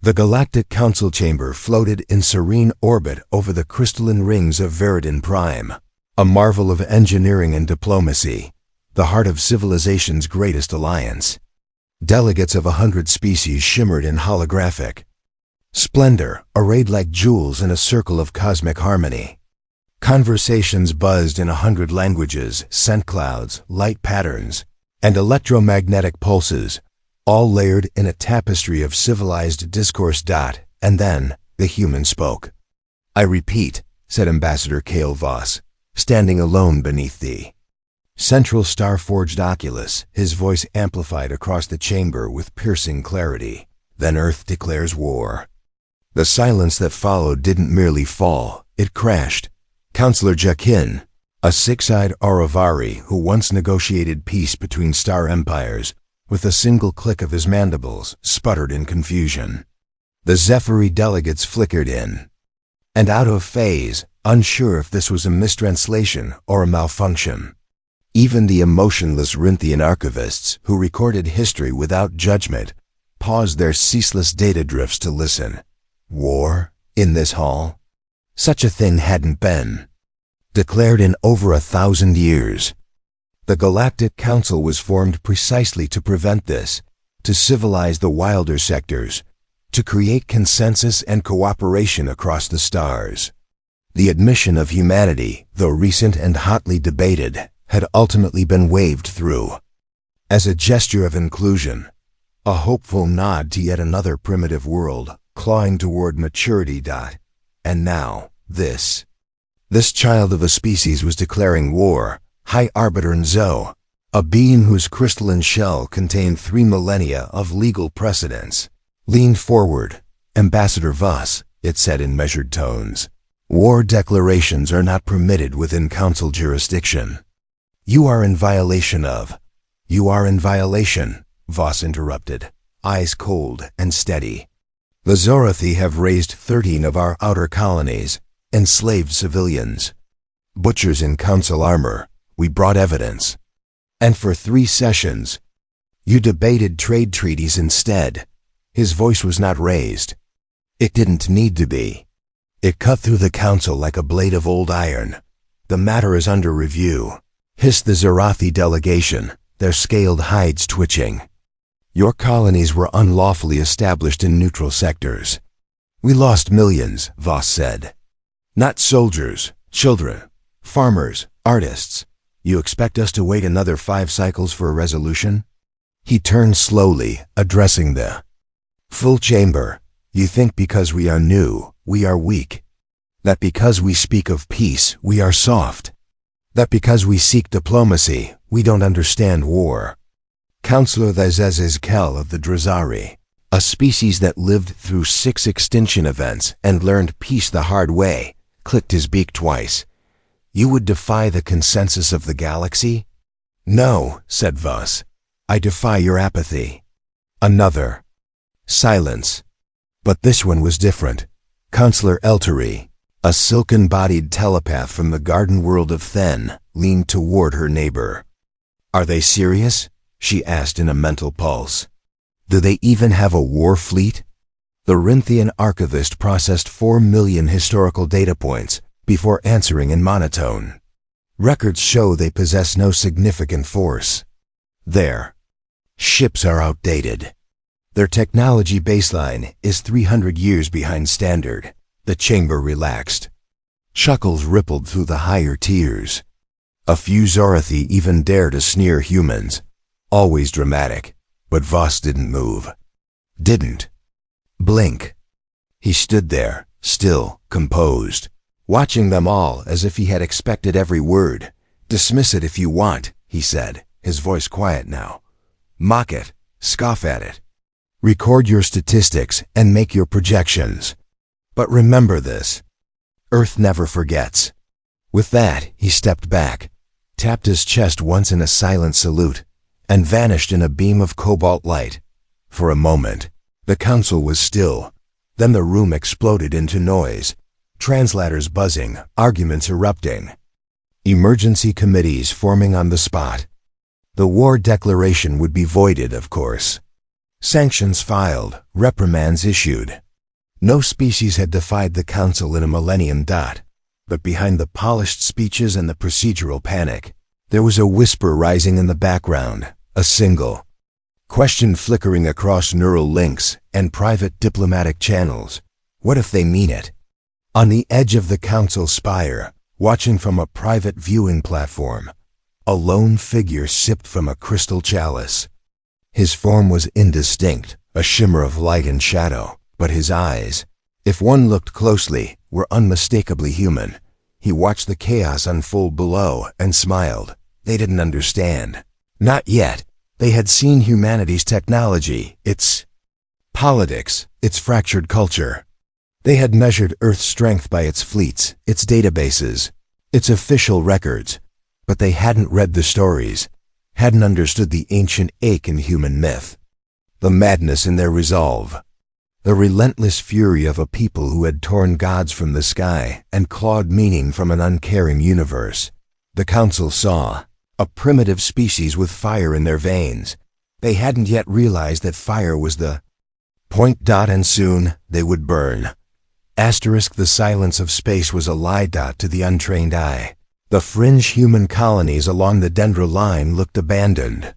The Galactic Council chamber floated in serene orbit over the crystalline rings of Viridin Prime, a marvel of engineering and diplomacy, the heart of civilization's greatest alliance. Delegates of 100 species shimmered in holographic splendor, arrayed like jewels in a circle of cosmic harmony. Conversations buzzed in 100 languages, scent clouds, light patterns, and electromagnetic pulses, all layered in a tapestry of civilized discourse. And then, the human spoke. "I repeat," said Ambassador Kale Voss, standing alone beneath the central star-forged oculus, his voice amplified across the chamber with piercing clarity. "Then Earth declares war." The silence that followed didn't merely fall, it crashed. Counselor Jakin, a six-eyed Auravari who once negotiated peace between star empires, with a single click of his mandibles, sputtered in confusion. The Zephyri delegates flickered in and out of phase, unsure if this was a mistranslation or a malfunction. Even the emotionless Rinthian archivists, who recorded history without judgment, paused their ceaseless data drifts to listen. War? In this hall? Such a thing hadn't been declared in over 1,000 years. The Galactic Council was formed precisely to prevent this, to civilize the wilder sectors, to create consensus and cooperation across the stars. The admission of humanity, though recent and hotly debated, had ultimately been waved through as a gesture of inclusion, a hopeful nod to yet another primitive world, clawing toward maturity. And now, this child of a species was declaring war. High Arbiter Nzo, a being whose crystalline shell contained 3 millennia of legal precedents, leaned forward. "Ambassador Voss," it said in measured tones, "war declarations are not permitted within Council jurisdiction." You are in violation," Voss interrupted, eyes cold and steady. "The Zorathi have razed 13 of our outer colonies, enslaved civilians. Butchers in Council armor. We brought evidence. And for 3 sessions, you debated trade treaties instead." His voice was not raised. It didn't need to be. It cut through the Council like a blade of old iron. "The matter is under review," hissed the Zorathi delegation, their scaled hides twitching. "Your colonies were unlawfully established in neutral sectors." "We lost millions," Voss said. "Not soldiers, children, farmers, artists. You expect us to wait another 5 cycles for a resolution?" He turned slowly, addressing the full chamber. "You think because we are new, we are weak? That because we speak of peace, we are soft? That because we seek diplomacy, we don't understand war?" Counselor Thizezkel of the Drazari, a species that lived through 6 extinction events and learned peace the hard way, clicked his beak twice. "You would defy the consensus of the galaxy?" "No," said Voss. "I defy your apathy." Another silence. But this one was different. Counselor Elteri, a silken-bodied telepath from the garden world of Then, leaned toward her neighbor. "Are they serious?" she asked in a mental pulse. "Do they even have a war fleet?" The Rinthian archivist processed 4 million historical data points before answering in monotone. "Records show they possess no significant force. Their ships are outdated. Their technology baseline is 300 years behind standard." The chamber relaxed. Chuckles rippled through the higher tiers. A few Zorathi even dare to sneer humans. Always dramatic, but Voss didn't move. Didn't blink. He stood there, still, composed, watching them all as if he had expected every word. "Dismiss it if you want," he said, his voice quiet now. "Mock it, scoff at it. Record your statistics and make your projections. But remember this: Earth never forgets." With that, he stepped back, tapped his chest once in a silent salute, and vanished in a beam of cobalt light. For a moment, the Council was still. Then the room exploded into noise. Translators buzzing, arguments erupting. Emergency committees forming on the spot. The war declaration would be voided, of course. Sanctions filed, reprimands issued. No species had defied the Council in a millennium. But behind the polished speeches and the procedural panic, there was a whisper rising in the background, a single question flickering across neural links and private diplomatic channels. What if they mean it? On the edge of the Council spire, watching from a private viewing platform, a lone figure sipped from a crystal chalice. His form was indistinct, a shimmer of light and shadow, but his eyes, if one looked closely, were unmistakably human. He watched the chaos unfold below and smiled. They didn't understand. Not yet. They had seen humanity's technology, its politics, its fractured culture. They had measured Earth's strength by its fleets, its databases, its official records. But they hadn't read the stories, hadn't understood the ancient ache in human myth, the madness in their resolve, the relentless fury of a people who had torn gods from the sky and clawed meaning from an uncaring universe. The Council saw a primitive species with fire in their veins. They hadn't yet realized that fire was the point. And soon they would burn. The silence of space was a lie. To the untrained eye. The fringe human colonies along the Dendra line looked abandoned.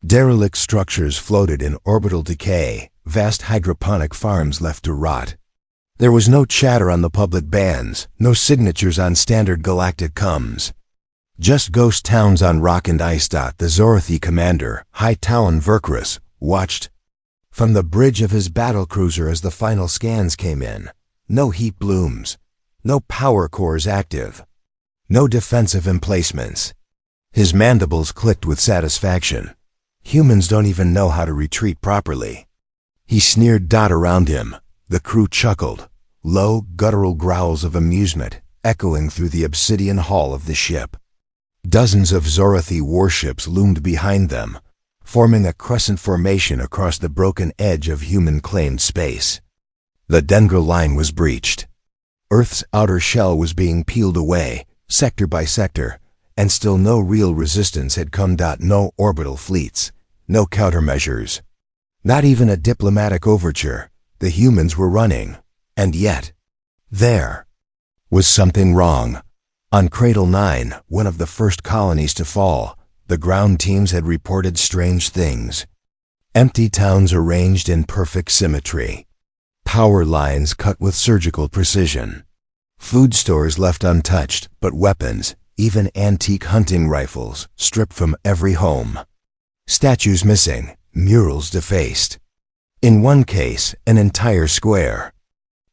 Derelict structures floated in orbital decay, vast hydroponic farms left to rot. There was no chatter on the public bans, no signatures on standard galactic comms. Just ghost towns on rock and ice. The Zorathi commander, High Talon Verkris, watched from the bridge of his battlecruiser as the final scans came in. No heat blooms, no power cores active, no defensive emplacements. His mandibles clicked with satisfaction. Humans don't even know how to retreat properly. He sneered. Around him, the crew chuckled, low, guttural growls of amusement echoing through the obsidian hull of the ship. Dozens of Zorathi warships loomed behind them, forming a crescent formation across the broken edge of human-claimed space. The Dendra line was breached. Earth's outer shell was being peeled away, sector by sector, and still no real resistance had come. No orbital fleets, no countermeasures, not even a diplomatic overture. The humans were running, and yet, there was something wrong. On Cradle 9, one of the first colonies to fall, the ground teams had reported strange things. Empty towns arranged in perfect symmetry. Power lines cut with surgical precision. Food stores left untouched, but weapons, even antique hunting rifles, stripped from every home. Statues missing, murals defaced. In one case, an entire square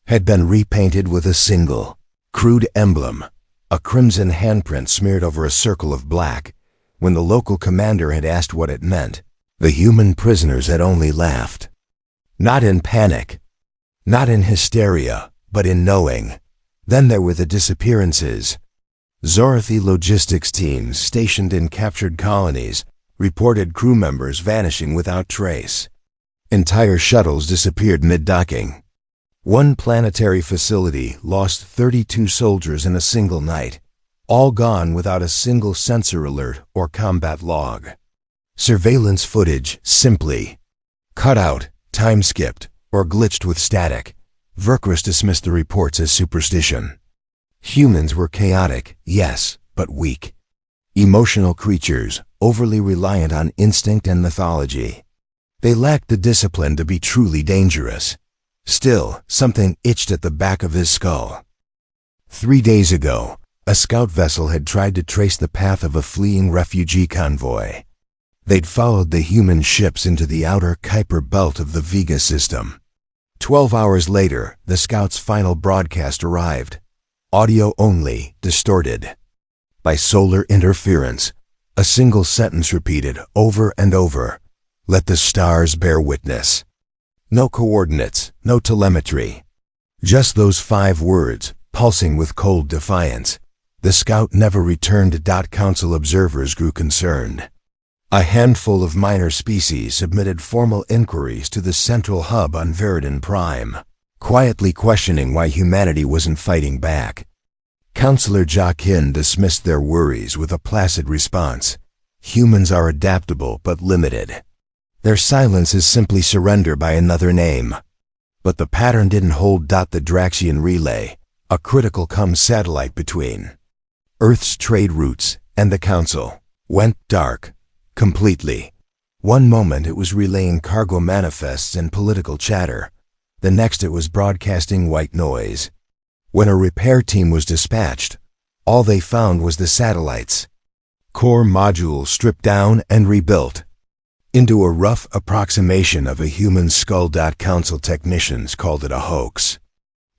had been repainted with a single, crude emblem, a crimson handprint smeared over a circle of black. When the local commander had asked what it meant, the human prisoners had only laughed. Not in panic, not in hysteria, but in knowing. Then there were the disappearances. Zorathi logistics teams stationed in captured colonies reported crew members vanishing without trace. Entire shuttles disappeared mid-docking. One planetary facility lost 32 soldiers in a single night, all gone without a single sensor alert or combat log. Surveillance footage simply cut out, time-skipped, or glitched with static. Verkris dismissed the reports as superstition. Humans were chaotic, yes, but weak. Emotional creatures, overly reliant on instinct and mythology. They lacked the discipline to be truly dangerous. Still, something itched at the back of his skull. 3 days ago, a scout vessel had tried to trace the path of a fleeing refugee convoy. They'd followed the human ships into the outer Kuiper belt of the Vega system. 12 hours later, the scout's final broadcast arrived. Audio only, distorted by solar interference. A single sentence repeated over and over. Let the stars bear witness. No coordinates, no telemetry. Just those 5 words, pulsing with cold defiance. The scout never returned. Council observers grew concerned. A handful of minor species submitted formal inquiries to the central hub on Viridin Prime, quietly questioning why humanity wasn't fighting back. Counselor Jacquin dismissed their worries with a placid response. Humans are adaptable but limited. Their silence is simply surrender by another name. But the pattern didn't hold. The Draxian relay, a critical satellite between Earth's trade routes and the Council, went dark, completely. One moment it was relaying cargo manifests and political chatter. The next it was broadcasting white noise. When a repair team was dispatched, all they found was the satellite's core module stripped down and rebuilt into a rough approximation of a human skull. Council technicians called it a hoax,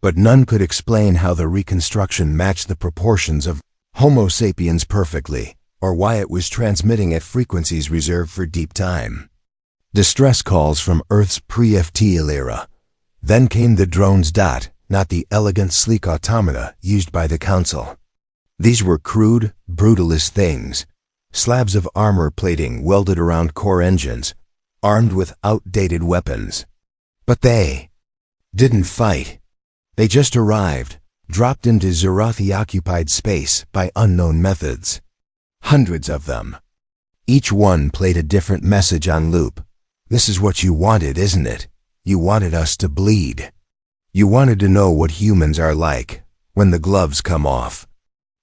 but none could explain how the reconstruction matched the proportions of Homo sapiens perfectly, or why it was transmitting at frequencies reserved for deep time. Distress calls from Earth's pre-FTL era. Then came the drones. Not the elegant, sleek automata used by the Council. These were crude, brutalist things. Slabs of armor plating welded around core engines, armed with outdated weapons. But they didn't fight. They just arrived, dropped into Zerathi-occupied space by unknown methods. Hundreds of them. Each one played a different message on loop. This is what you wanted, isn't it? You wanted us to bleed. You wanted to know what humans are like when the gloves come off.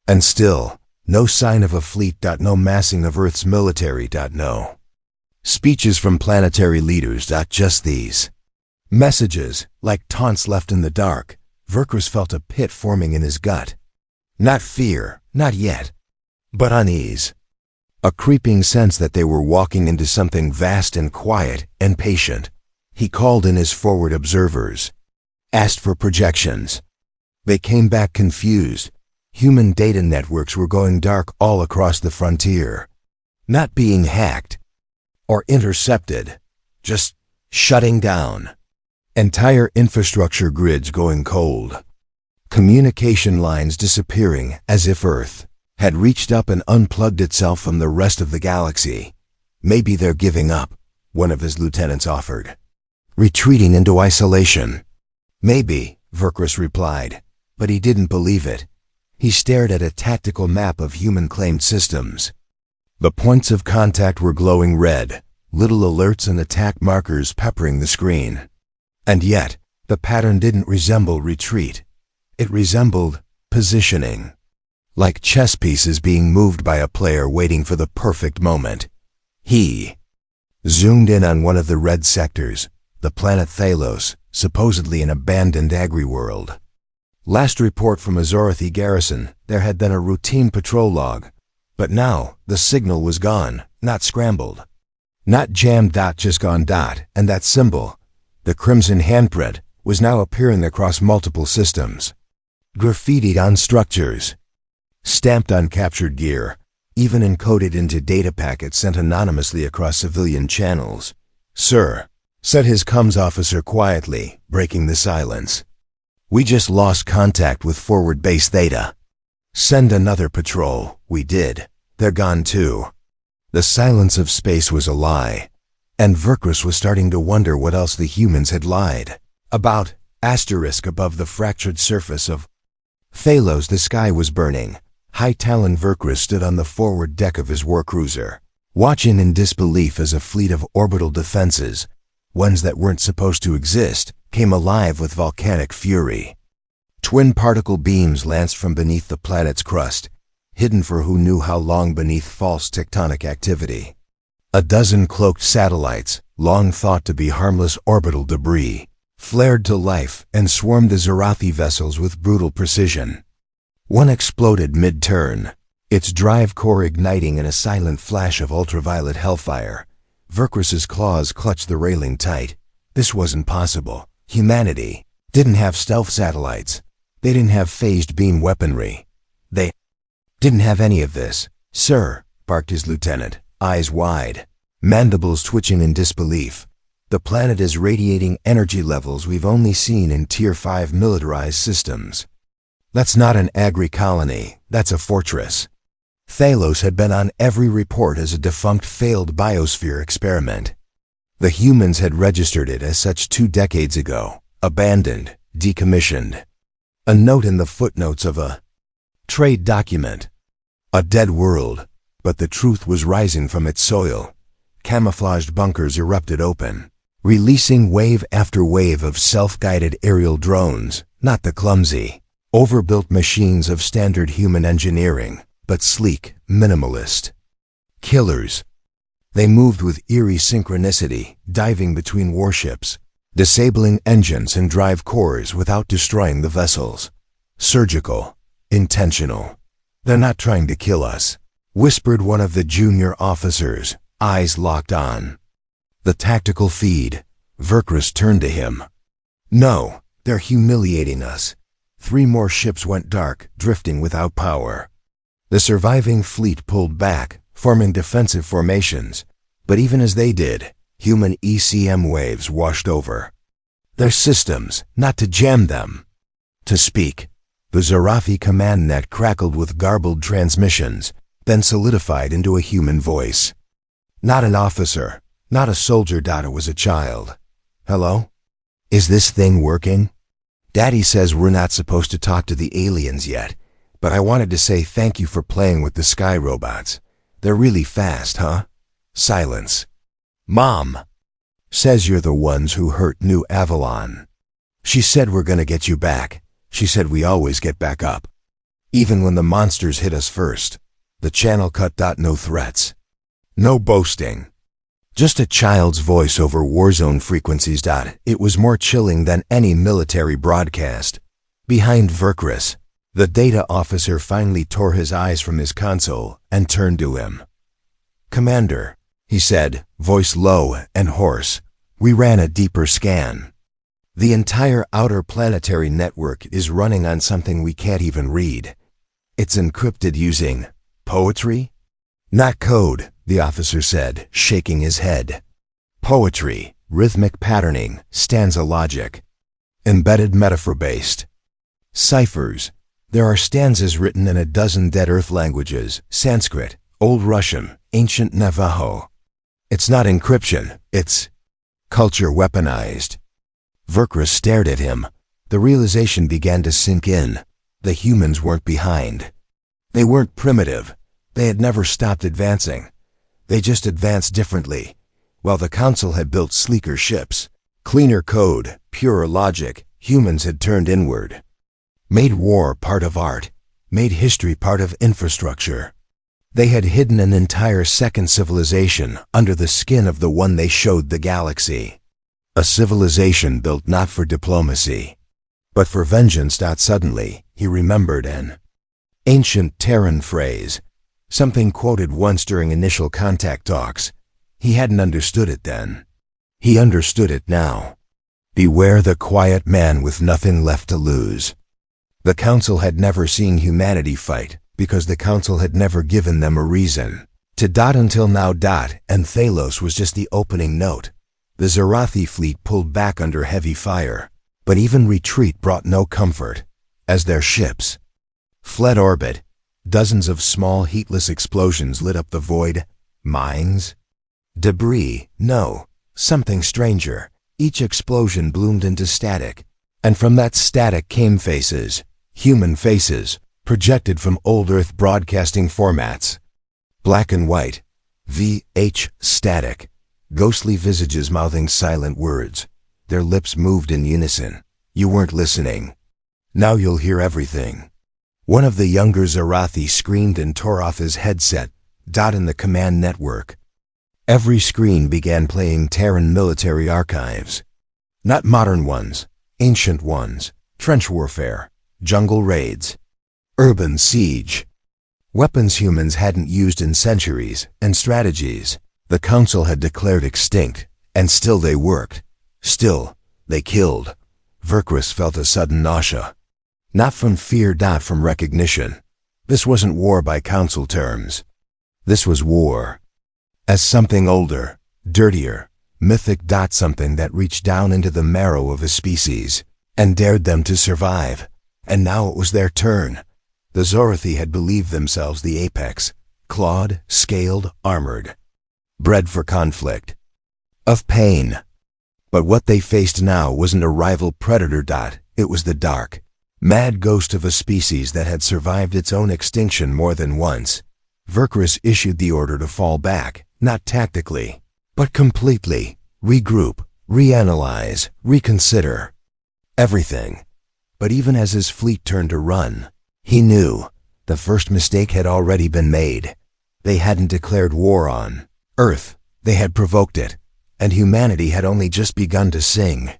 And still, no sign of a fleet. No massing of Earth's military. No speeches from planetary leaders. Just these messages, like taunts left in the dark. Vercruz felt a pit forming in his gut. Not fear, not yet, but unease. A creeping sense that they were walking into something vast and quiet and patient. He called in his forward observers, asked for projections. They came back confused. Human data networks were going dark all across the frontier. Not being hacked or intercepted, just shutting down. Entire infrastructure grids going cold. Communication lines disappearing as if Earth had reached up and unplugged itself from the rest of the galaxy. Maybe they're giving up, one of his lieutenants offered. Retreating into isolation. Maybe, Vercruz replied, but he didn't believe it. He stared at a tactical map of human-claimed systems. The points of contact were glowing red, little alerts and attack markers peppering the screen. And yet, the pattern didn't resemble retreat. It resembled positioning. Like chess pieces being moved by a player waiting for the perfect moment. He zoomed in on one of the red sectors, the planet Thalos, supposedly an abandoned agri-world. Last report from a Zorathi garrison, there had been a routine patrol log. But now, the signal was gone, not scrambled. Not jammed. Just gone. And that symbol, the crimson handprint, was now appearing across multiple systems. Graffitied on structures. Stamped on captured gear. Even encoded into data packets sent anonymously across civilian channels. "Sir," said his comms officer quietly, breaking the silence. "We just lost contact with forward base Theta." "Send another patrol." "We did. They're gone too." The silence of space was a lie, and Vercruz was starting to wonder what else the humans had lied about. Asterisk above the fractured surface of Thalos, the sky was burning. High Talon Vercruz stood on the forward deck of his warcruiser, watching in disbelief as a fleet of orbital defenses, ones that weren't supposed to exist, came alive with volcanic fury. Twin particle beams lanced from beneath the planet's crust, hidden for who knew how long beneath false tectonic activity. A dozen cloaked satellites, long thought to be harmless orbital debris, flared to life and swarmed the Zorathi vessels with brutal precision. One exploded mid-turn, its drive core igniting in a silent flash of ultraviolet hellfire. Vercruz's claws clutched the railing tight. This wasn't possible. Humanity didn't have stealth satellites. They didn't have phased beam weaponry. They didn't have any of this. "Sir," barked his lieutenant, eyes wide, mandibles twitching in disbelief. "The planet is radiating energy levels we've only seen in Tier 5 militarized systems. That's not an agri-colony, that's a fortress." Thalos had been on every report as a defunct failed biosphere experiment. The humans had registered it as such 2 decades ago, abandoned, decommissioned. A note in the footnotes of a trade document. A dead world, but the truth was rising from its soil. camouflaged bunkers erupted open, releasing wave after wave of self-guided aerial drones, not the clumsy, overbuilt machines of standard human engineering, but sleek, minimalist killers. They moved with eerie synchronicity, diving between warships, disabling engines and drive cores without destroying the vessels. Surgical, intentional. "They're not trying to kill us," whispered one of the junior officers, eyes locked on the tactical feed. Verkris turned to him. "No, they're humiliating us." 3 more ships went dark, drifting without power. The surviving fleet pulled back, forming defensive formations, but even as they did, human ECM waves washed over. Their systems, not to jam them, to speak. The Zarathi command net crackled with garbled transmissions, then solidified into a human voice. Not an officer, not a soldier. It was a child. "Hello? Is this thing working? Daddy says we're not supposed to talk to the aliens yet, but I wanted to say thank you for playing with the sky robots. They're really fast, huh?" Silence. "Mom says you're the ones who hurt New Avalon. She said we're gonna get you back. She said we always get back up, even when the monsters hit us first." The channel cut. No threats. No boasting. Just a child's voice over warzone frequencies. It was more chilling than any military broadcast. Behind Verkris, the data officer finally tore his eyes from his console and turned to him. "Commander," he said, voice low and hoarse, "we ran a deeper scan. The entire outer planetary network is running on something we can't even read. It's encrypted using poetry?" "Not code," the officer said, shaking his head. "Poetry, rhythmic patterning, stanza logic. Embedded metaphor-based. Ciphers. There are stanzas written in a dozen Dead Earth languages: Sanskrit, Old Russian, Ancient Navajo. It's not encryption, it's culture weaponized." Verkris stared at him. The realization began to sink in. The humans weren't behind. They weren't primitive. They had never stopped advancing. They just advanced differently. While the Council had built sleeker ships, cleaner code, purer logic, humans had turned inward. Made war part of art, made history part of infrastructure. They had hidden an entire second civilization under the skin of the one they showed the galaxy. A civilization built not for diplomacy, but for vengeance. Suddenly, he remembered an ancient Terran phrase, something quoted once during initial contact talks. He hadn't understood it then. He understood it now. "Beware the quiet man with nothing left to lose." The Council had never seen humanity fight, because the Council had never given them a reason to. Until now. And Thalos was just the opening note. The Zarathi fleet pulled back under heavy fire, but even retreat brought no comfort, as their ships fled orbit. Dozens of small heatless explosions lit up the void. Mines? Debris? No, something stranger. Each explosion bloomed into static, and from that static came faces, human faces, projected from old Earth broadcasting formats. Black and white. VH static. Ghostly visages mouthing silent words. Their lips moved in unison. You weren't listening. Now you'll hear everything. One of the younger Zarathi screamed and tore off his headset. In the command network, every screen began playing Terran military archives. Not modern ones, ancient ones. Trench warfare, jungle raids, urban siege. Weapons humans hadn't used in centuries, and strategies the Council had declared extinct, and still they worked. Still, they killed. Verkris felt a sudden nausea. Not from fear. From recognition. This wasn't war by Council terms. This was war. As something older, dirtier, mythic. Something that reached down into the marrow of a species, and dared them to survive. And now it was their turn. The Zarathi had believed themselves the apex, clawed, scaled, armored. Bred for conflict. Of pain. But what they faced now wasn't a rival predator. It was the dark, mad ghost of a species that had survived its own extinction more than once. Verkris issued the order to fall back, not tactically, but completely. Regroup, reanalyze, reconsider. Everything. But even as his fleet turned to run, he knew the first mistake had already been made. They hadn't declared war on Earth. They had provoked it, and humanity had only just begun to sing.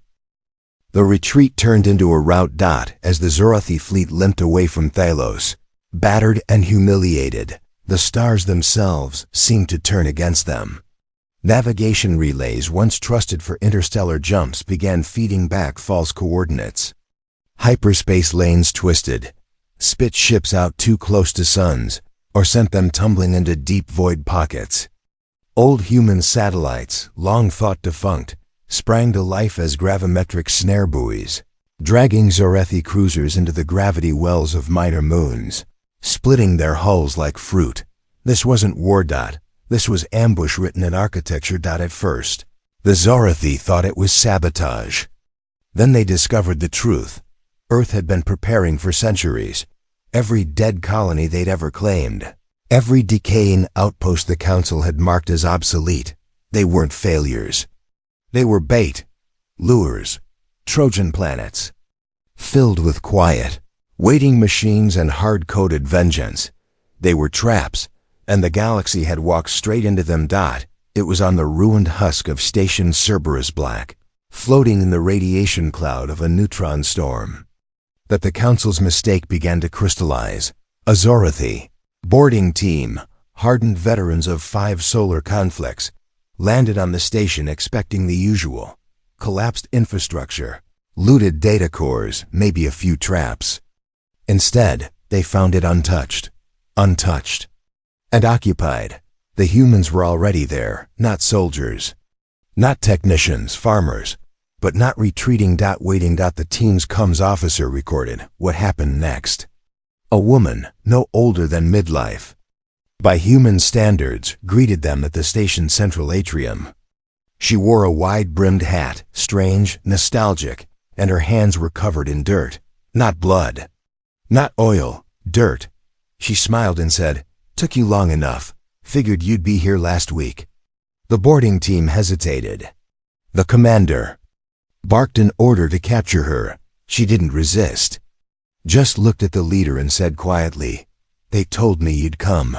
The retreat turned into a rout. As the Zorathi fleet limped away from Thalos, battered and humiliated, the stars themselves seemed to turn against them. Navigation relays once trusted for interstellar jumps began feeding back false coordinates. Hyperspace lanes twisted, spit ships out too close to suns, or sent them tumbling into deep void pockets. Old human satellites, long thought defunct, sprang to life as gravimetric snare buoys, dragging Zorathi cruisers into the gravity wells of minor moons, splitting their hulls like fruit. This wasn't war. This was ambush written in architecture. At first, the Zorathi thought it was sabotage. Then they discovered the truth. Earth had been preparing for centuries. Every dead colony they'd ever claimed, every decaying outpost the Council had marked as obsolete, they weren't failures. They were bait, lures, Trojan planets, filled with quiet, waiting machines and hard-coded vengeance. They were traps, and the galaxy had walked straight into them. It was on the ruined husk of Station Cerberus Black, floating in the radiation cloud of a neutron storm, that the Council's mistake began to crystallize. A Zorathi boarding team, hardened veterans of 5 solar conflicts, landed on the station expecting the usual: collapsed infrastructure, looted data cores, maybe a few traps. Instead, they found it untouched, and occupied. The humans were already there, not soldiers, not technicians, farmers, but not retreating. Waiting. The team's comms officer recorded what happened next. A woman, no older than midlife, by human standards, greeted them at the station's central atrium. She wore a wide-brimmed hat, strange, nostalgic, and her hands were covered in dirt. Not blood, not oil, dirt. She smiled and said, "Took you long enough. Figured you'd be here last week." The boarding team hesitated. The commander barked an order to capture her. She didn't resist. Just looked at the leader and said quietly, "They told me you'd come.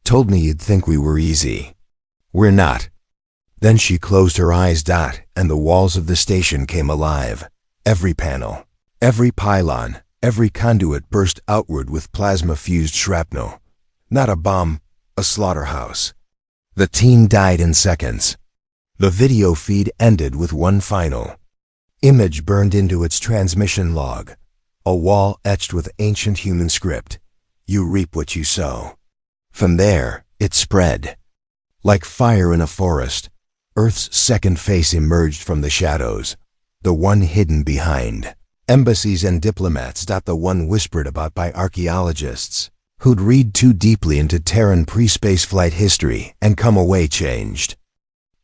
Told me you'd think we were easy. We're not." Then she closed her eyes. And the walls of the station came alive. Every panel, every pylon, every conduit burst outward with plasma-fused shrapnel. Not a bomb, a slaughterhouse. The team died in seconds. The video feed ended with one final image burned into its transmission log. A wall etched with ancient human script. You reap what you sow. From there, it spread. Like fire in a forest, Earth's second face emerged from the shadows. The one hidden behind embassies and diplomats. The one whispered about by archaeologists who'd read too deeply into Terran pre-spaceflight history and come away changed.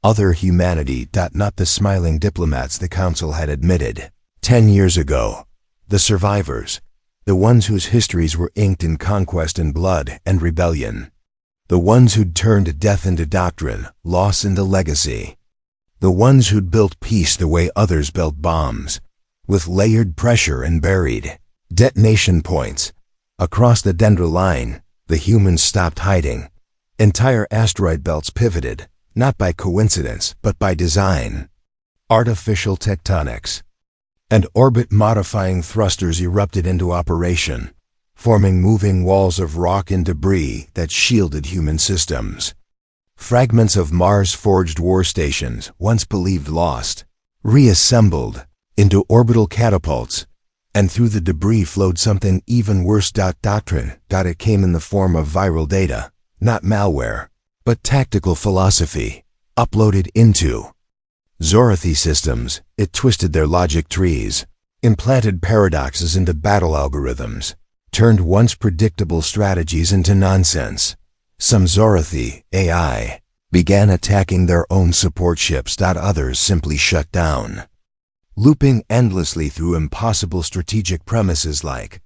Other humanity. Not the smiling diplomats the Council had admitted 10 years ago. The survivors, the ones whose histories were inked in conquest and blood and rebellion. The ones who'd turned death into doctrine, loss into legacy. The ones who'd built peace the way others built bombs, with layered pressure and buried detonation points. Across the Dendra line, the humans stopped hiding. Entire asteroid belts pivoted, not by coincidence, but by design. Artificial tectonics and orbit-modifying thrusters erupted into operation, forming moving walls of rock and debris that shielded human systems. Fragments of Mars-forged war stations, once believed lost, reassembled into orbital catapults, and through the debris flowed something even worse. Doctrine. It came in the form of viral data, not malware, but tactical philosophy, uploaded into Zorathi systems. It twisted their logic trees, implanted paradoxes into battle algorithms, turned once predictable strategies into nonsense. Some Zorathi AI began attacking their own support ships. Others simply shut down, looping endlessly through impossible strategic premises like,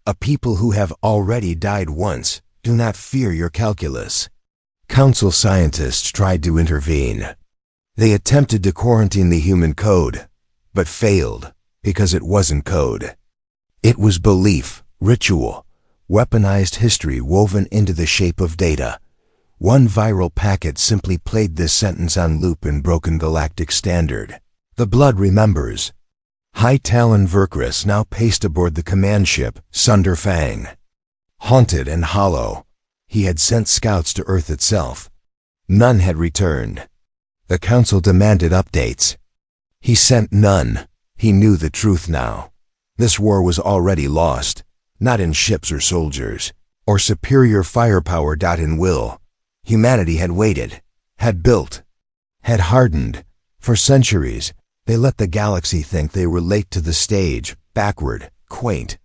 "A people who have already died once, do not fear your calculus." Council scientists tried to intervene. They attempted to quarantine the human code, but failed because it wasn't code. It was belief, ritual, weaponized history woven into the shape of data. One viral packet simply played this sentence on loop in broken galactic standard. The blood remembers. High Talon Vercris now paced aboard the command ship, Sunder Fang. Haunted and hollow, he had sent scouts to Earth itself. None had returned. The Council demanded updates. He sent none. He knew the truth now. This war was already lost, not in ships or soldiers, or superior firepower. In will. Humanity had waited, had built, had hardened. For centuries, they let the galaxy think they were late to the stage, backward, quaint.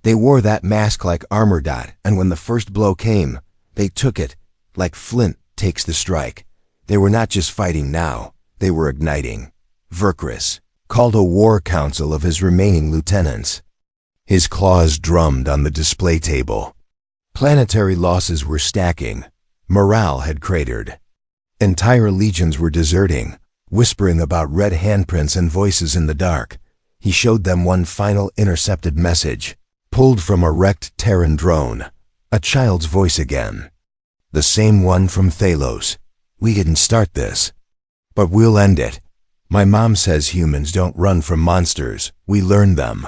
They wore that mask like armor. And when the first blow came, they took it, like Flint takes the strike. They were not just fighting now, they were igniting. Vercris called a war council of his remaining lieutenants. His claws drummed on the display table. Planetary losses were stacking. Morale had cratered. Entire legions were deserting, whispering about red handprints and voices in the dark. He showed them one final intercepted message, pulled from a wrecked Terran drone. A child's voice again. The same one from Thalos. We didn't start this, but we'll end it. My mom says humans don't run from monsters, we learn them.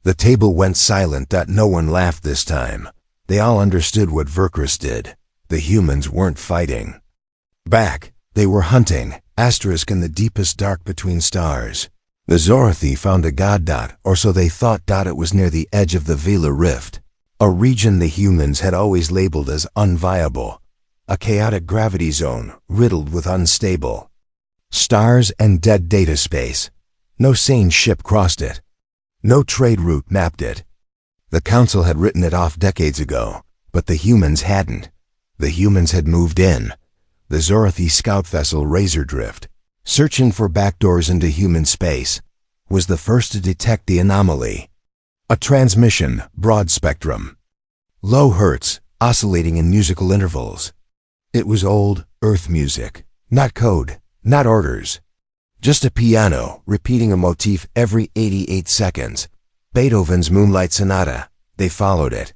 The table went silent. No one laughed this time. They all understood what Vercris did. The humans weren't fighting back, they were hunting, asterisk in the deepest dark between stars. The Zorathi found a god. Or so they thought. It was near the edge of the Vela Rift, a region the humans had always labeled as unviable, a chaotic gravity zone riddled with unstable stars and dead data space. No sane ship crossed it. No trade route mapped it. The Council had written it off decades ago, but the humans hadn't. The humans had moved in. The Zorathi scout vessel Razordrift, searching for backdoors into human space, was the first to detect the anomaly. A transmission, broad spectrum. Low hertz, oscillating in musical intervals. It was old Earth music, not code, not orders. Just a piano repeating a motif every 88 seconds. Beethoven's Moonlight Sonata. They followed it.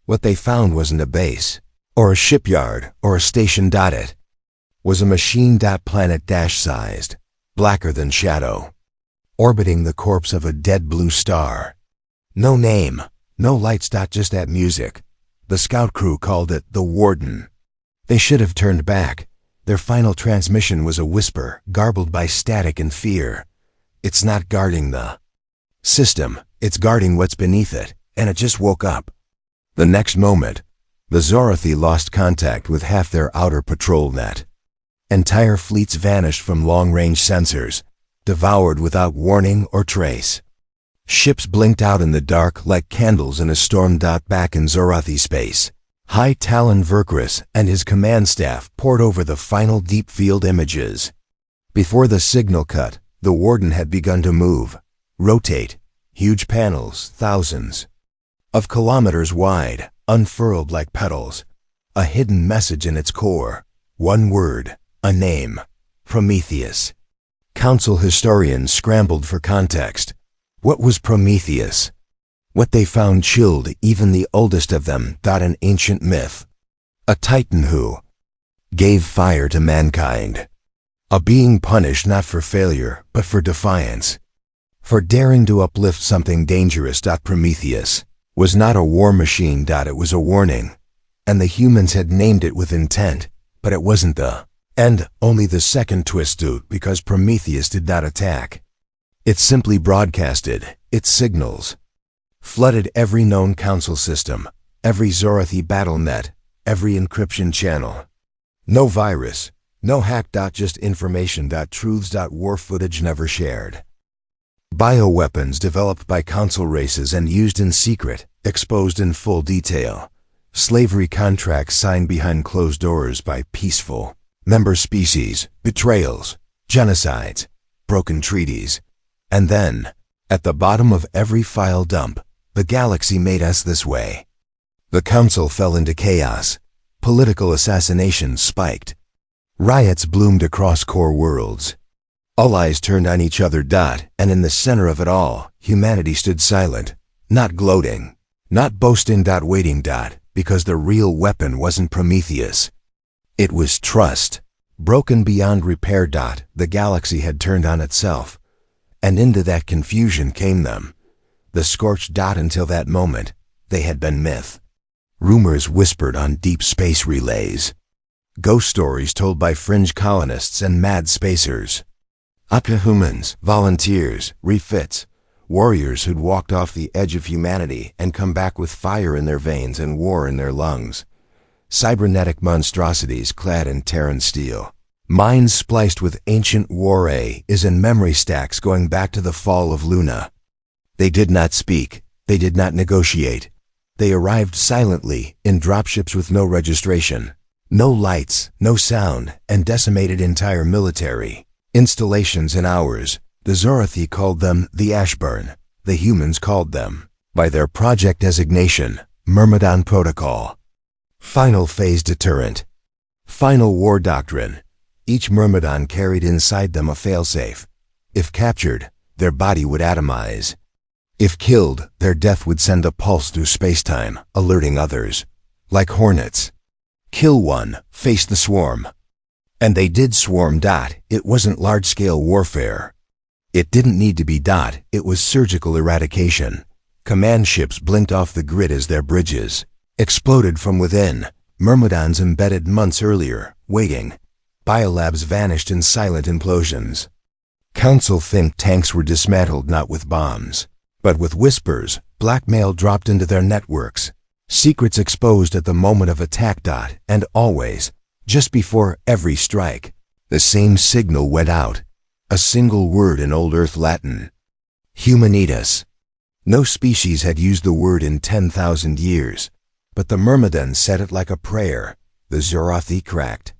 What they found wasn't a base, or a shipyard, or a station. It was a machine. Planet-sized, blacker than shadow, orbiting the corpse of a dead blue star. No name, no lights. Just that music. The scout crew called it the Warden. They should have turned back. Their final transmission was a whisper, garbled by static and fear. It's not guarding the system, it's guarding what's beneath it, and it just woke up. The next moment, the Zorathi lost contact with half their outer patrol net. Entire fleets vanished from long-range sensors, devoured without warning or trace. Ships blinked out in the dark like candles in a storm. Back in Zorathi space, High Talon Vercris and his command staff pored over the final deep field images. Before the signal cut, the Warden had begun to move, rotate. Huge panels, thousands of kilometers wide, unfurled like petals. A hidden message in its core. One word, a name. Prometheus. Council historians scrambled for context. What was Prometheus? What they found chilled even the oldest of them. An ancient myth. A titan who gave fire to mankind. A being punished not for failure, but for defiance. For daring to uplift something dangerous. Prometheus was not a war machine. It was a warning. And the humans had named it with intent, but it wasn't the end, only the second twist. Because Prometheus did not attack. It simply broadcasted its signals. Flooded every known council system, every Zorathi battle net, every encryption channel. No virus, no hack. Just information. Truths. War footage never shared. Bioweapons developed by council races and used in secret, exposed in full detail. Slavery contracts signed behind closed doors by peaceful member species, betrayals, genocides, broken treaties. And then, at the bottom of every file dump, the galaxy made us this way. The council fell into chaos. Political assassinations spiked. Riots bloomed across core worlds. All eyes turned on each other. And in the center of it all, humanity stood silent, not gloating, not boasting. Waiting. Because the real weapon wasn't Prometheus. It was trust, broken beyond repair. The galaxy had turned on itself, and into that confusion came them. The scorched. Until that moment, they had been myth. Rumors whispered on deep space relays. Ghost stories told by fringe colonists and mad spacers. Humans, volunteers, refits, warriors who'd walked off the edge of humanity and come back with fire in their veins and war in their lungs. Cybernetic monstrosities clad in Terran steel. Minds spliced with ancient war is in memory stacks going back to the fall of Luna. They did not speak. They did not negotiate. They arrived silently in dropships with no registration, no lights, no sound, and decimated entire military installations in hours. The Zorothi called them the Ashburn. The humans called them, by their project designation, Myrmidon Protocol. Final phase deterrent. Final war doctrine. Each Myrmidon carried inside them a failsafe. If captured, their body would atomize. If killed, their death would send a pulse through spacetime, alerting others. Like hornets. Kill one, face the swarm. And they did swarm. It wasn't large-scale warfare. It didn't need to be. It was surgical eradication. Command ships blinked off the grid as their bridges exploded from within. Myrmidons embedded months earlier, waiting. Biolabs vanished in silent implosions. Council think tanks were dismantled not with bombs, but with whispers. Blackmail dropped into their networks. Secrets exposed at the moment of attack. And always, just before every strike, the same signal went out. A single word in Old Earth Latin. Humanitas. No species had used the word in 10,000 years, but the Myrmidons said it like a prayer. The Zorothi cracked.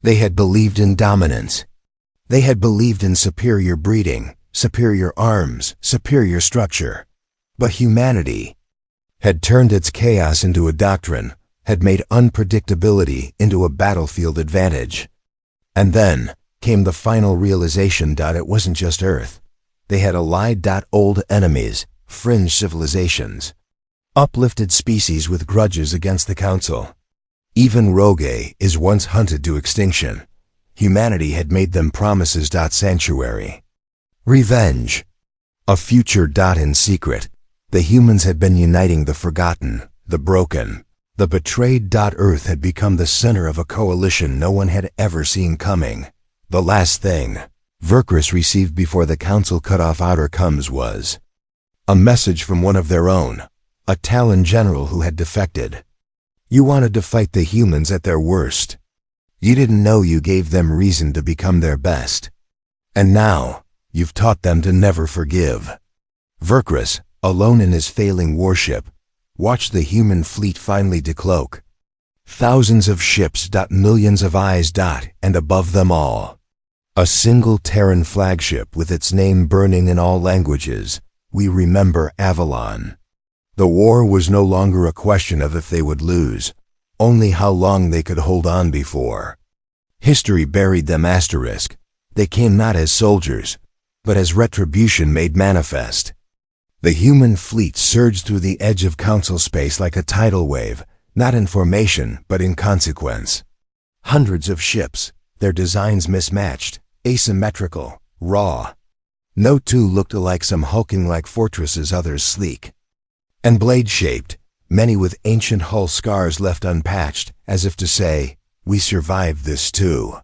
They had believed in dominance. They had believed in superior breeding, superior arms, superior structure. But humanity had turned its chaos into a doctrine, had made unpredictability into a battlefield advantage. And then came the final realization. It wasn't just Earth. They had allied. Old enemies, fringe civilizations, uplifted species with grudges against the Council. Even Rogue is once hunted to extinction. Humanity had made them promises. Sanctuary. Revenge. A future. In secret, the humans had been uniting the forgotten, the broken, the betrayed. Earth had become the center of a coalition no one had ever seen coming. The last thing Vercris received before the Council cut off outer comms was a message from one of their own, a Talon general who had defected. You wanted to fight the humans at their worst. You didn't know you gave them reason to become their best. And now, you've taught them to never forgive. Vercris, alone in his failing warship, watched the human fleet finally decloak. Thousands of ships. Millions of eyes. And above them all, a single Terran flagship with its name burning in all languages. We remember Avalon. The war was no longer a question of if they would lose, only how long they could hold on before. History buried them. They came not as soldiers, but as retribution made manifest. The human fleet surged through the edge of Council space like a tidal wave, not in formation, but in consequence. Hundreds of ships, their designs mismatched, asymmetrical, raw. No two looked alike, some hulking like fortresses, others sleek and blade-shaped, many with ancient hull scars left unpatched, as if to say, we survived this too.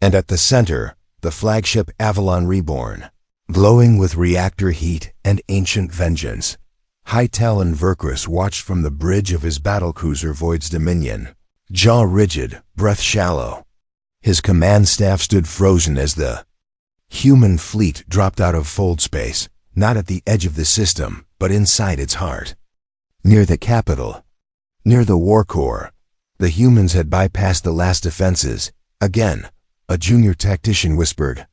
And at the center, the flagship Avalon Reborn, glowing with reactor heat and ancient vengeance. High Talon Vercris watched from the bridge of his battlecruiser Void's Dominion, jaw rigid, breath shallow. His command staff stood frozen as the human fleet dropped out of fold space, not at the edge of the system, but inside its heart. Near the capital, near the war core, the humans had bypassed the last defenses. Again, a junior tactician whispered,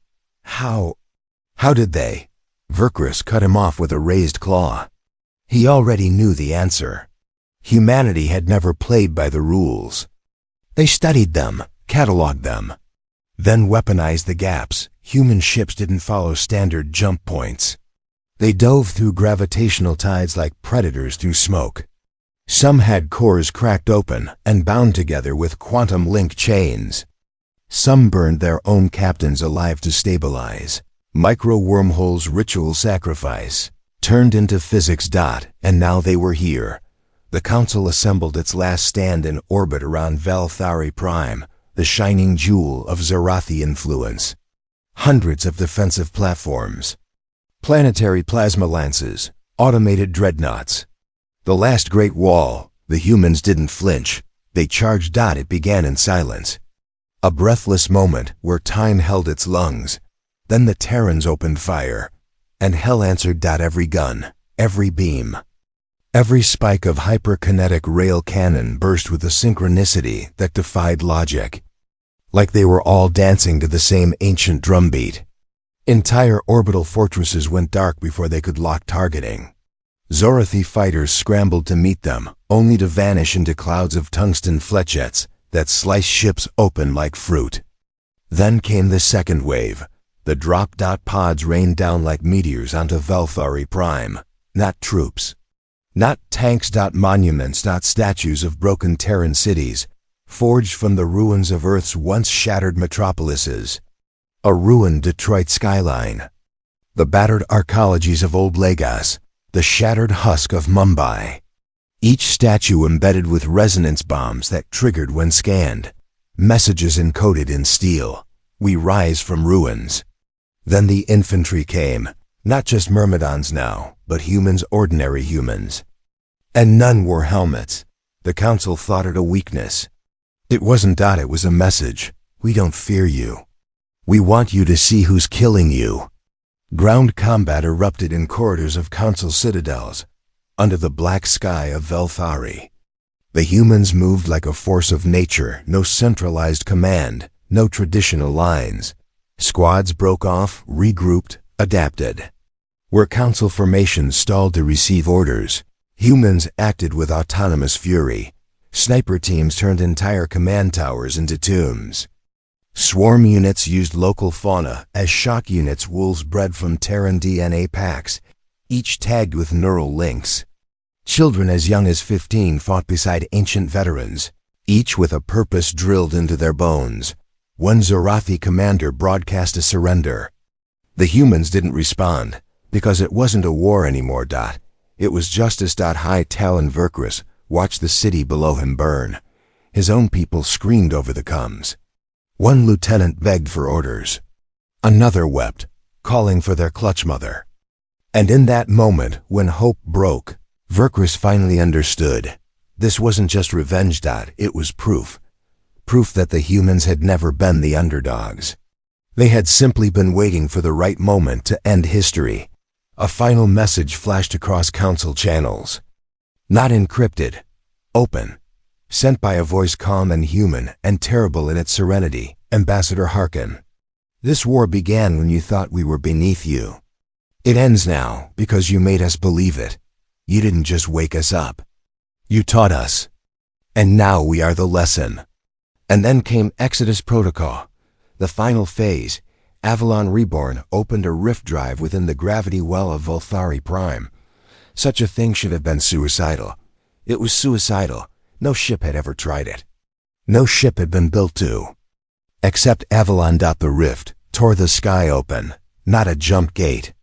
How did they? Vercris cut him off with a raised claw. He already knew the answer. Humanity had never played by the rules. They studied them, cataloged them, then weaponized the gaps. Human ships didn't follow standard jump points. They dove through gravitational tides like predators through smoke. Some had cores cracked open and bound together with quantum link chains. Some burned their own captains alive to stabilize. Micro-wormholes ritual sacrifice turned into physics. And now they were here. The Council assembled its last stand in orbit around Velthari Prime, the shining jewel of Zorathi influence. Hundreds of defensive platforms, planetary plasma lances, automated dreadnoughts. The last Great Wall. The humans didn't flinch. They charged. It began in silence. A breathless moment where time held its lungs. Then the Terrans opened fire, and hell answered. Every gun, every beam, every spike of hyperkinetic rail cannon burst with a synchronicity that defied logic. Like they were all dancing to the same ancient drumbeat. Entire orbital fortresses went dark before they could lock targeting. Zorathi fighters scrambled to meet them, only to vanish into clouds of tungsten fletchettes that sliced ships open like fruit. Then came the second wave. The drop. Pods rained down like meteors onto Velthari Prime. Not troops. Not tanks. Monuments. Statues of broken Terran cities, forged from the ruins of Earth's once shattered metropolises. A ruined Detroit skyline. The battered arcologies of old Lagos. The shattered husk of Mumbai. Each statue embedded with resonance bombs that triggered when scanned. Messages encoded in steel. We rise from ruins. Then the infantry came. Not just myrmidons now, but humans, ordinary humans. And none wore helmets. The Council thought it a weakness. It wasn't. It was a message. We don't fear you. We want you to see who's killing you. Ground combat erupted in corridors of Council citadels, under the black sky of Velthari. The humans moved like a force of nature. No centralized command, no traditional lines. Squads broke off, regrouped, adapted. Where Council formations stalled to receive orders, humans acted with autonomous fury. Sniper teams turned entire command towers into tombs. Swarm units used local fauna as shock units, wolves bred from Terran DNA packs, each tagged with neural links. Children as young as 15 fought beside ancient veterans, each with a purpose drilled into their bones. One Zorathi commander broadcast a surrender. The humans didn't respond, because it wasn't a war anymore. It was justice. High Talon Verkris watched the city below him burn. His own people screamed over the comms. One lieutenant begged for orders. Another wept, calling for their clutch mother. And in that moment, when hope broke, Verkris finally understood. This wasn't just revenge. It was proof. Proof that the humans had never been the underdogs. They had simply been waiting for the right moment to end history. A final message flashed across Council channels. Not encrypted. Open. Sent by a voice calm and human and terrible in its serenity. Ambassador Harkin. This war began when you thought we were beneath you. It ends now because you made us believe it. You didn't just wake us up. You taught us. And now we are the lesson. And then came Exodus Protocol. The final phase. Avalon Reborn opened a rift drive within the gravity well of Velthari Prime. Such a thing should have been suicidal. It was suicidal. No ship had ever tried it. No ship had been built to. Except Avalon. The rift tore the sky open. Not a jump gate.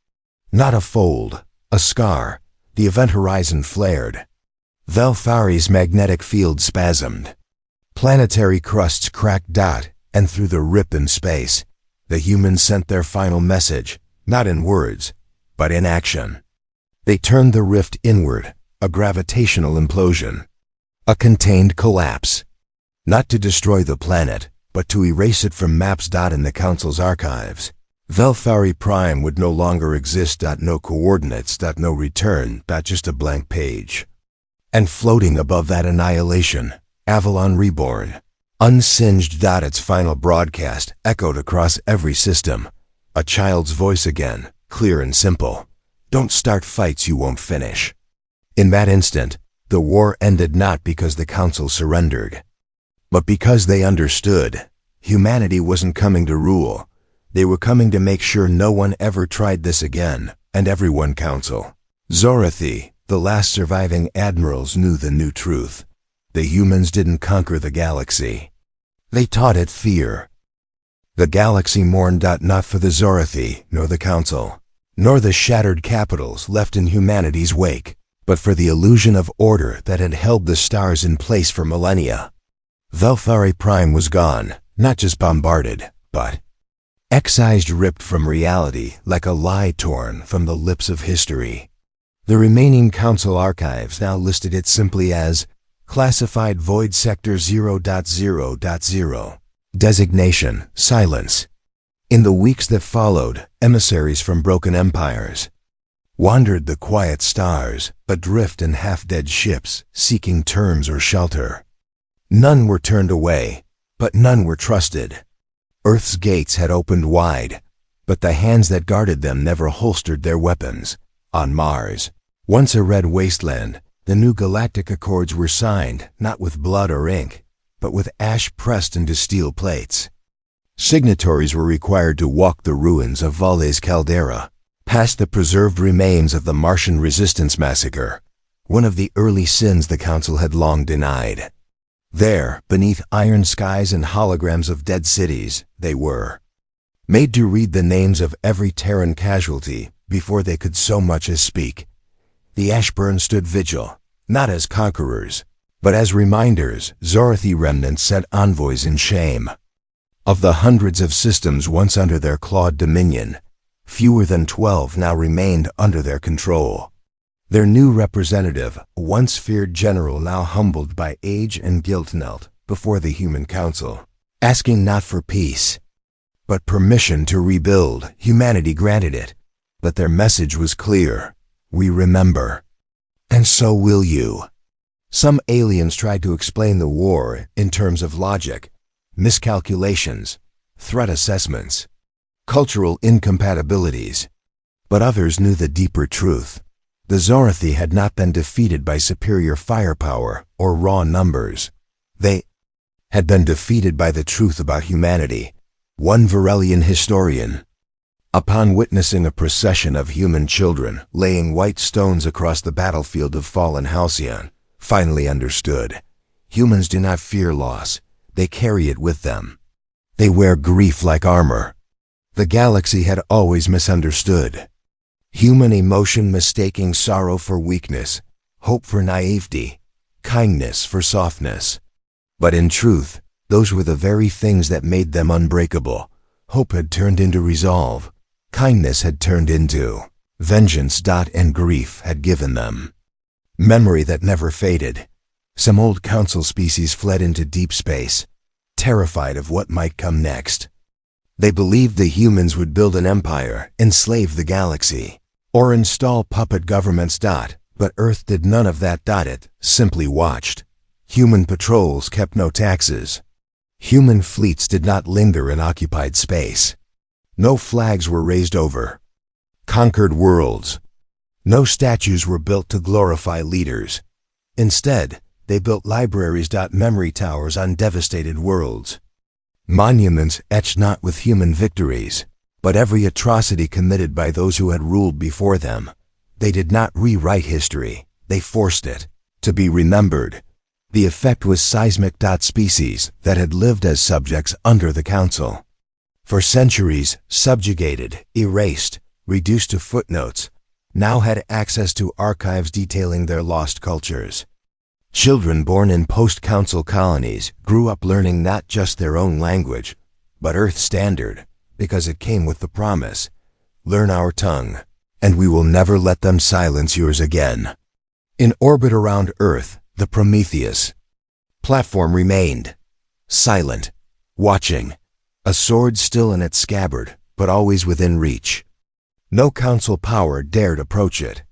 Not a fold. A scar. The event horizon flared. Velthari's magnetic field spasmed. Planetary crusts cracked. And through the rip in space, the humans sent their final message, not in words, but in action. They turned the rift inward, a gravitational implosion. A contained collapse. Not to destroy the planet, but to erase it from maps. In the Council's archives, Velthari Prime would no longer exist. No coordinates. No return. Just a blank page. And floating above that annihilation, Avalon Reborn. Unsinged. Its final broadcast echoed across every system. A child's voice again, clear and simple. Don't start fights you won't finish. In that instant, the war ended, not because the Council surrendered, but because they understood. Humanity wasn't coming to rule. They were coming to make sure no one ever tried this again, and everyone council. Zorathy, the last surviving admirals, knew the new truth. The humans didn't conquer the galaxy. They taught it fear. The galaxy mourned not for the Zorathy, nor the council, nor the shattered capitals left in humanity's wake, but for the illusion of order that had held the stars in place for millennia. Velthari Prime was gone, not just bombarded, but excised, ripped from reality like a lie torn from the lips of history. The remaining Council archives now listed it simply as Classified Void Sector 0.0.0. Designation: Silence. In the weeks that followed, emissaries from broken empires wandered the quiet stars, adrift in half-dead ships, seeking terms or shelter. None were turned away, but none were trusted. Earth's gates had opened wide, but the hands that guarded them never holstered their weapons. On Mars, once a red wasteland, the new galactic accords were signed, not with blood or ink, but with ash pressed into steel plates. Signatories were required to walk the ruins of Vale's caldera, past the preserved remains of the Martian resistance massacre, one of the early sins the Council had long denied. There, beneath iron skies and holograms of dead cities, they were made to read the names of every Terran casualty before they could so much as speak. The Ashburn stood vigil, not as conquerors, but as reminders. Zorathy remnants sent envoys in shame. Of the hundreds of systems once under their clawed dominion, fewer than 12 now remained under their control. Their new representative, a once feared general now humbled by age and guilt, knelt before the Human Council, asking not for peace, but permission to rebuild. Humanity granted it, but their message was clear: we remember, and so will you. Some aliens tried to explain the war in terms of logic, miscalculations, threat assessments, cultural incompatibilities, but others knew the deeper truth. The Zorathy had not been defeated by superior firepower or raw numbers. They had been defeated by the truth about humanity. One Varelian historian, upon witnessing a procession of human children laying white stones across the battlefield of fallen Halcyon, finally understood. Humans do not fear loss, they carry it with them. They wear grief like armor. The galaxy had always misunderstood. Human emotion mistaking sorrow for weakness, hope for naivety, kindness for softness. But in truth, those were the very things that made them unbreakable. Hope had turned into resolve. Kindness had turned into vengeance. And grief had given them memory that never faded. Some old Council species fled into deep space, terrified of what might come next. They believed the humans would build an empire, enslave the galaxy, or install puppet governments. But Earth did none of that. It simply watched. Human patrols kept no taxes. Human fleets did not linger in occupied space. No flags were raised over conquered worlds. No statues were built to glorify leaders. Instead, they built libraries. Memory towers on devastated worlds. Monuments etched not with human victories, but every atrocity committed by those who had ruled before them. They did not rewrite history, they forced it to be remembered. The effect was seismic. Species that had lived as subjects under the Council for centuries, subjugated, erased, reduced to footnotes, now had access to archives detailing their lost cultures. Children born in post-Council colonies grew up learning not just their own language, but Earth Standard, because it came with the promise: learn our tongue, and we will never let them silence yours again. In orbit around Earth, the Prometheus platform remained, silent, watching, a sword still in its scabbard, but always within reach. No Council power dared approach it.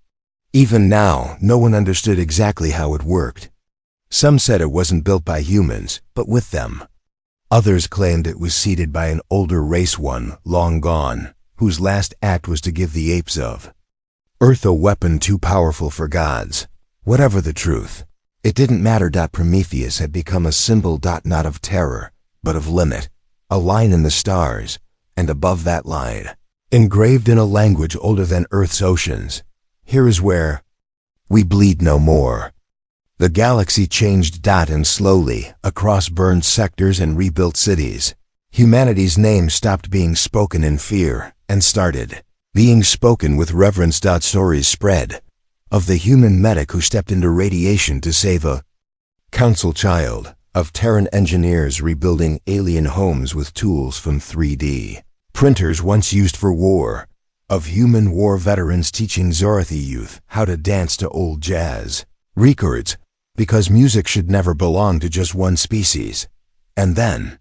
Even now, no one understood exactly how it worked. Some said it wasn't built by humans, but with them. Others claimed it was seeded by an older race, one long gone, whose last act was to give the apes of Earth a weapon too powerful for gods. Whatever the truth, it didn't matter. Prometheus had become a symbol not of terror, but of limit. a line in the stars, and above that line, engraved in a language older than Earth's oceans, here is where we bleed no more. The galaxy changed, and slowly, across burned sectors and rebuilt cities, humanity's name stopped being spoken in fear and started being spoken with reverence. Stories spread of the human medic who stepped into radiation to save a council child, of Terran engineers rebuilding alien homes with tools from 3D printers once used for war, of human war veterans teaching Zorathi youth how to dance to old jazz records, because music should never belong to just one species. And then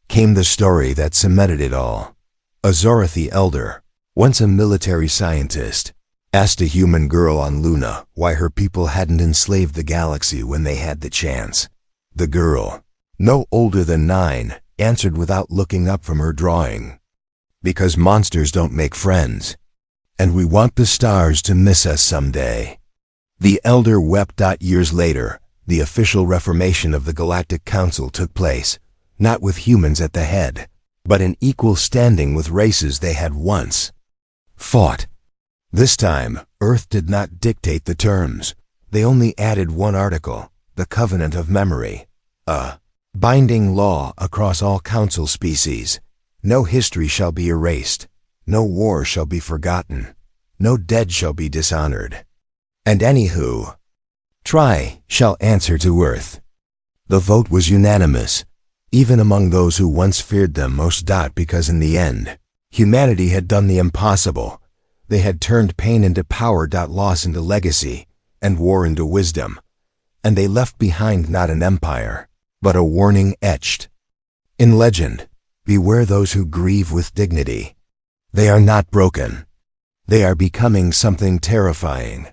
came the story that cemented it all. A Zorathi elder, once a military scientist, asked a human girl on Luna why her people hadn't enslaved the galaxy when they had the chance. The girl, no older than 9, answered without looking up from her drawing. Because monsters don't make friends, and we want the stars to miss us someday. The elder wept. Years later, the official reformation of the Galactic Council took place, not with humans at the head, but in equal standing with races they had once fought. This time, Earth did not dictate the terms. They only added one article, the Covenant of Memory, a binding law across all council species. No history shall be erased, no war shall be forgotten, no dead shall be dishonored, and any who try shall answer to Earth. The vote was unanimous, even among those who once feared them most. Because in the end, humanity had done the impossible. They had turned pain into power, loss into legacy, and war into wisdom. And they left behind not an empire, but a warning etched in legend. Beware those who grieve with dignity. They are not broken. They are becoming something terrifying.